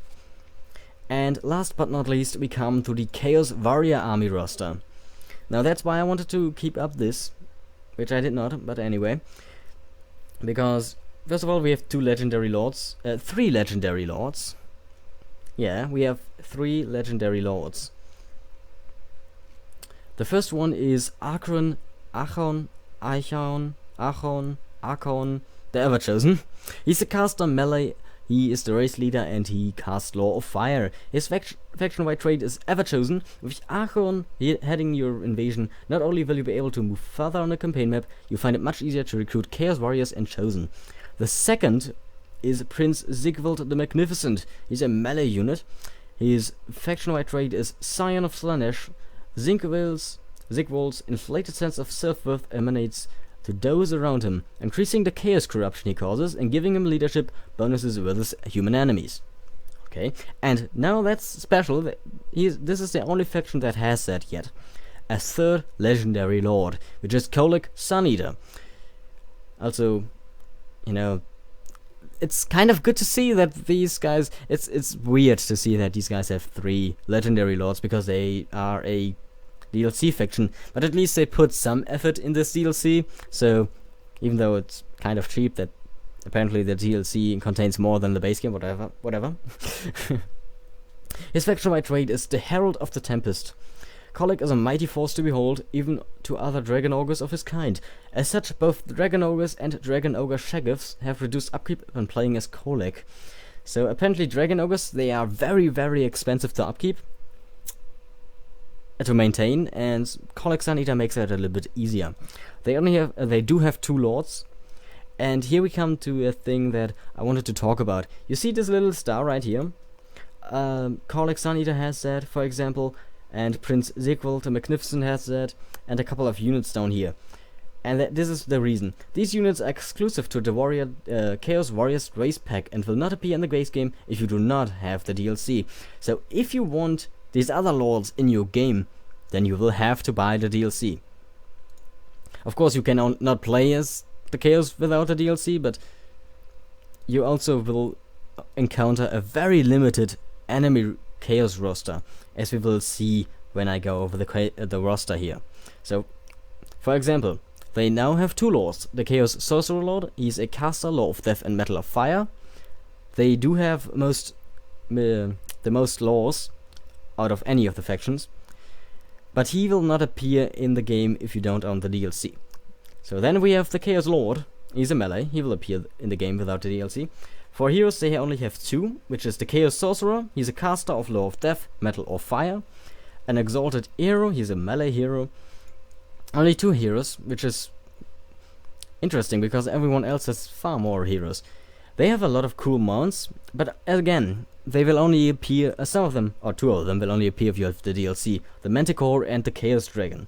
And last but not least, we come to the Chaos Warrior army roster. Now that's why I wanted to keep up this, which I did not, but anyway. Because, first of all, we have 3 legendary lords. Yeah, we have 3 legendary lords. The first one is Achon, the Everchosen. He's a caster, melee, He is the race leader and he casts Law of Fire. His faction-wide trait is Ever Chosen. With Archon heading your invasion, not only will you be able to move further on the campaign map, you find it much easier to recruit Chaos Warriors and Chosen. The second is Prince Sigvald the Magnificent. He's a melee unit. His faction-wide trait is Scion of Slanesh. Sigvald's inflated sense of self-worth emanates to those around him, increasing the chaos corruption he causes and giving him leadership bonuses versus human enemies. Okay, and now that's special. This is the only faction that has that yet. A third legendary lord, which is Kolic Suneater. Also, you know, it's kind of good to see that these guys. It's weird to see that these guys have 3 legendary lords because they are a DLC faction, but at least they put some effort in this DLC, so even though it's kind of cheap, that apparently the DLC contains more than the base game, whatever. His faction-wide trait is the Herald of the Tempest. Kolic is a mighty force to behold, even to other Dragon Ogres of his kind. As such, both Dragon Ogres and Dragon Ogre Shaggoths have reduced upkeep when playing as Kolic. So apparently Dragon Ogres, they are very, very expensive to upkeep, to maintain, and Kolic Suneater makes that a little bit easier. They do have 2 lords, and here we come to a thing that I wanted to talk about. You see this little star right here? Kolic Suneater has that, for example, and Prince Sigvald the Magnificent has that, and a couple of units down here. And this is the reason. These units are exclusive to the Chaos Warriors Grace Pack and will not appear in the Grace game if you do not have the DLC. So if you want these other lords in your game, then you will have to buy the DLC. Of course, you can not play as the Chaos without the DLC, but you also will encounter a very limited enemy Chaos roster, as we will see when I go over the roster here. So, for example, they now have 2 lords. The Chaos Sorcerer Lord, he's a caster, Law of Death and Metal of Fire. They do have the most laws out of any of the factions, but he will not appear in the game if you don't own the DLC. So then we have the Chaos Lord. He's a melee. He will appear in the game without the DLC. For heroes, they only have 2, which is the Chaos Sorcerer. He's a caster of Law of Death, Metal or Fire. An Exalted Hero. He's a melee hero. Only 2 heroes, which is interesting because everyone else has far more heroes. They have a lot of cool mounts, but again, they will only appear, some of them, or 2 of them, will only appear if you have the DLC, the Manticore and the Chaos Dragon.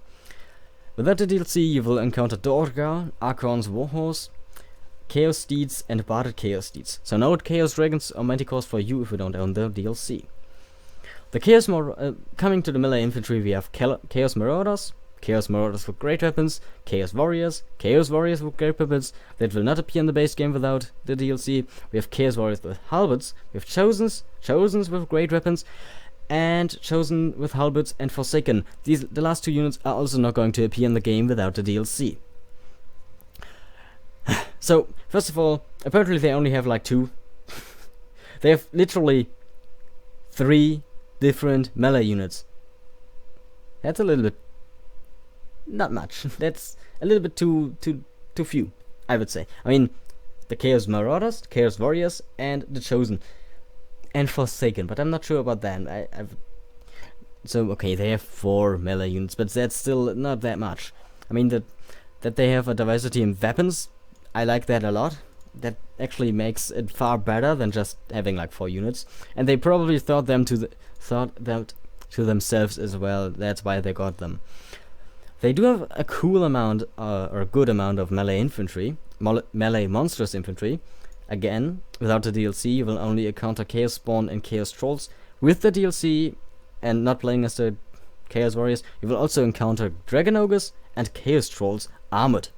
Without the DLC, you will encounter Dorgar, Archon's Warhorse, Chaos Steeds, and Barded Chaos Steeds. So no Chaos Dragons or Manticores for you if you don't own the DLC. The coming to the melee infantry, we have Chaos Marauders with great weapons, Chaos Warriors with great weapons that will not appear in the base game without the DLC. We have Chaos Warriors with halberds, we have Chosens with great weapons, and Chosen with halberds and Forsaken. The last 2 units are also not going to appear in the game without the DLC. So, first of all, apparently they only have like 2. They have literally 3 different melee units. That's a little bit not much. That's a little bit too few, I would say. I mean, the Chaos Marauders, the Chaos Warriors, and the Chosen, and Forsaken. But I'm not sure about that. So okay, they have 4 melee units, but that's still not that much. I mean that they have a diversity in weapons, I like that a lot. That actually makes it far better than just having like 4 units. And they probably thought that to themselves as well. That's why they got them. They do have a cool amount, or a good amount of melee infantry, melee monstrous infantry. Again, without the DLC, you will only encounter Chaos Spawn and Chaos Trolls. With the DLC, and not playing as the Chaos Warriors, you will also encounter Dragon Ogres and Chaos Trolls armored.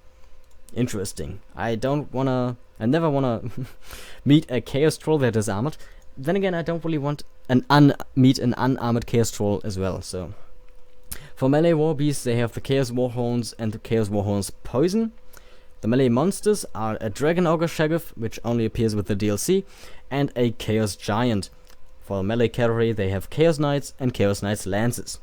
Interesting. I never wanna meet a Chaos Troll that is armored. Then again, I don't really want meet an unarmored Chaos Troll as well, so. For melee war beasts, they have the Chaos Warhorns and the Chaos Warhorns Poison. The melee monsters are a Dragon Ogre Shaggoth, which only appears with the DLC, and a Chaos Giant. For melee cavalry, they have Chaos Knights and Chaos Knights Lances.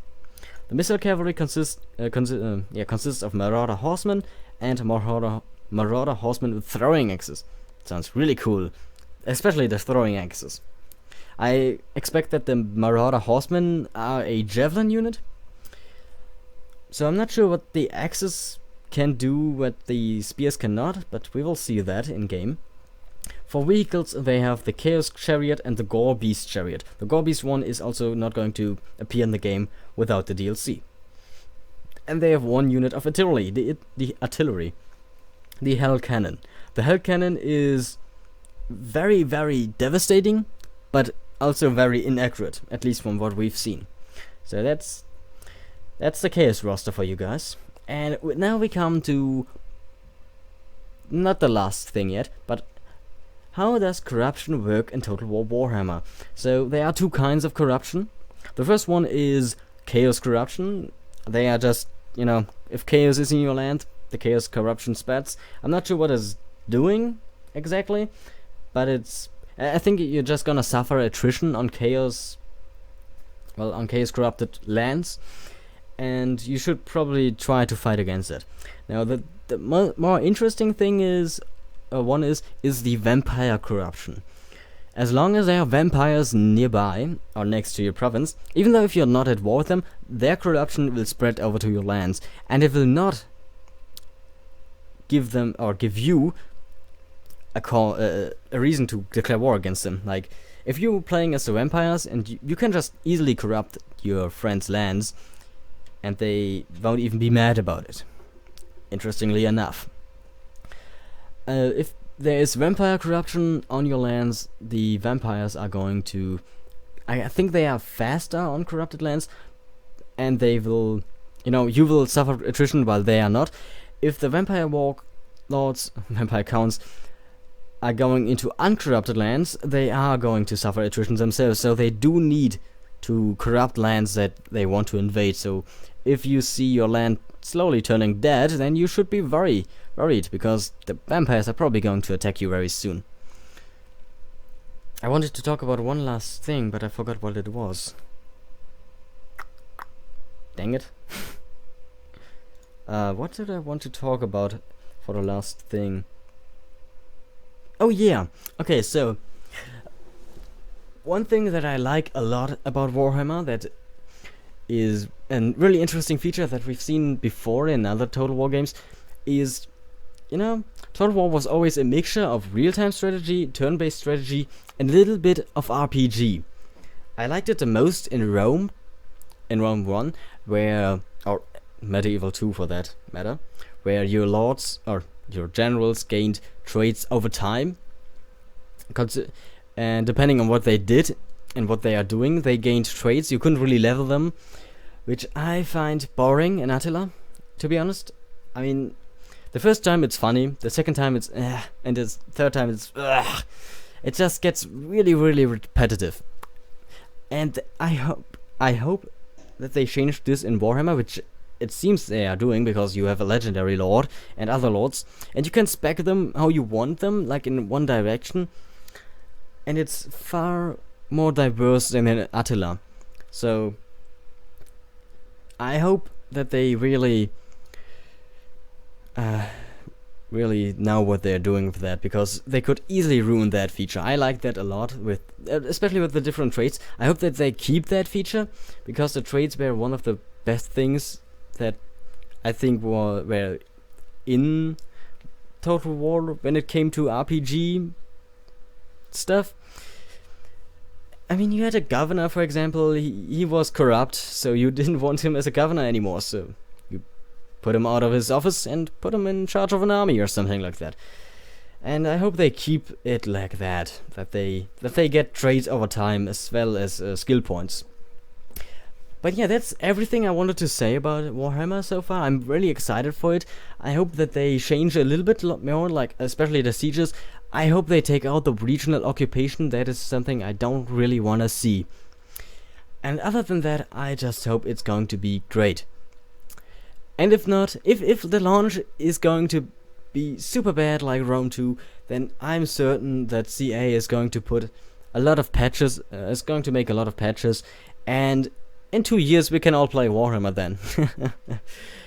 The missile cavalry consists of Marauder Horsemen and Marauder Horsemen with throwing axes. Sounds really cool. especially the throwing axes. I expect that the Marauder Horsemen are a javelin unit, so I'm not sure what the axes can do what the spears cannot, but we will see that in game. For vehicles, they have the Chaos Chariot and the Gore Beast Chariot. The Gore Beast one is also not going to appear in the game without the DLC. And they have one unit of artillery, the artillery, the Hell Cannon. The Hell Cannon is very, very devastating, but also very inaccurate, at least from what we've seen. So that's the Chaos roster for you guys. And now we come to not the last thing yet, but how does corruption work in Total War Warhammer? So there are two kinds of corruption. The first one is Chaos corruption. They are just, if Chaos is in your land, the Chaos corruption spats. I'm not sure what it's doing exactly, but I think you're just gonna suffer attrition on Chaos corrupted lands, and you should probably try to fight against it. Now the more interesting thing is the vampire corruption. As long as there are vampires nearby or next to your province, even though if you're not at war with them, their corruption will spread over to your lands, and it will not give them or give you a reason to declare war against them. Like, if you're playing as the vampires and you can just easily corrupt your friends' lands, and they won't even be mad about it. Interestingly enough. If there is vampire corruption on your lands, the vampires are going to... I think they are faster on corrupted lands, and they will... you will suffer attrition while they are not. If the vampire vampire counts, are going into uncorrupted lands, they are going to suffer attrition themselves, so they do need to corrupt lands that they want to invade. So if you see your land slowly turning dead, then you should be worried, because the vampires are probably going to attack you very soon. I wanted to talk about one last thing, but I forgot what it was. Dang it. What did I want to talk about for the last thing? Oh yeah, okay, so one thing that I like a lot about Warhammer that is a really interesting feature that we've seen before in other Total War games is, Total War was always a mixture of real-time strategy, turn-based strategy, and a little bit of RPG. I liked it the most in Rome 1, or Medieval 2 for that matter, where your lords, or your generals, gained traits over time, and depending on what they did and what they are doing, they gained traits. You couldn't really level them, which I find boring in Attila, to be honest. I mean, the first time it's funny, the second time it's and the third time it's it just gets really, really repetitive. And I hope that they change this in Warhammer, which it seems they are doing, because you have a legendary lord and other lords, and you can spec them how you want them, like in one direction, and it's far more diverse than in Attila. So I hope that they really know what they're doing with that, because they could easily ruin that feature. I like that a lot, especially with the different traits. I hope that they keep that feature, because the traits were one of the best things that I think were in Total War when it came to RPG stuff. I mean, you had a governor, for example. He was corrupt, so you didn't want him as a governor anymore, so you put him out of his office and put him in charge of an army or something like that. And I hope they keep it like that they get traits over time as well as skill points. But yeah, that's everything I wanted to say about Warhammer so far. I'm really excited for it. I hope that they change a little bit more, like especially the sieges. I hope they take out the regional occupation. That is something I don't really want to see. And other than that, I just hope it's going to be great. And if not, if the launch is going to be super bad like Rome 2, then I'm certain that CA is going to put a lot of patches, is going to make a lot of patches, and in 2 years we can all play Warhammer then.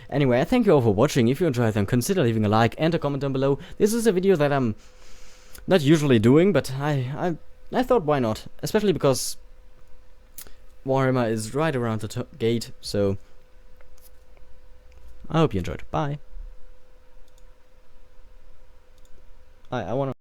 Anyway, I thank you all for watching. If you enjoyed them, consider leaving a like and a comment down below. This is a video that I'm not usually doing, but I thought why not, especially because Warhammer is right around the gate. So I hope you enjoyed. Bye. I wanna